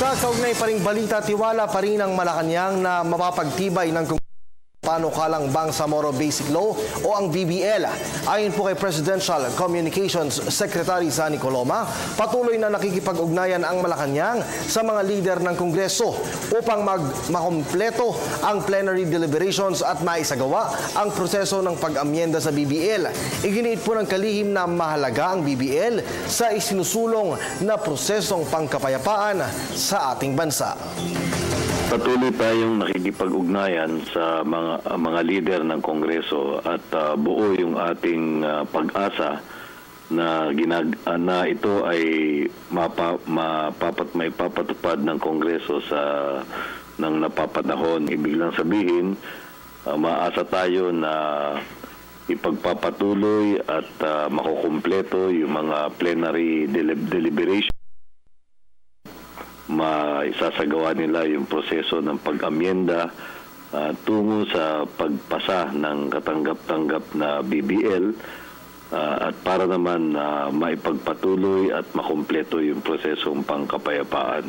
Sa kaugnay pa ring balita, tiwala pa rin ang Malacanang na mapapagtibay ng panukalang Bangsamoro Basic Law o ang BBL. Ayon po kay Presidential Communications Secretary Zani Coloma, patuloy na nakikipag-ugnayan ang Malacanang sa mga lider ng Kongreso upang makompleto ang plenary deliberations at maisagawa ang proseso ng pag-amyenda sa BBL. Iginiit po ng kalihim na mahalaga ang BBL sa isinusulong na prosesong pangkapayapaan sa ating bansa. Patuloy tayong nakikipag-ugnayan sa mga lider ng Kongreso at buo yung ating pag-asa na ito ay maipapatupad ng Kongreso ng napapanahon. Ibig lang sabihin, maasa tayo na ipagpapatuloy at makukumpleto yung mga plenary deliberation. Maisasagawa nila yung proseso ng pag-amyenda tungo sa pagpasa ng katanggap-tanggap na BBL at para naman maipagpatuloy at makumpleto yung prosesong pangkapayapaan.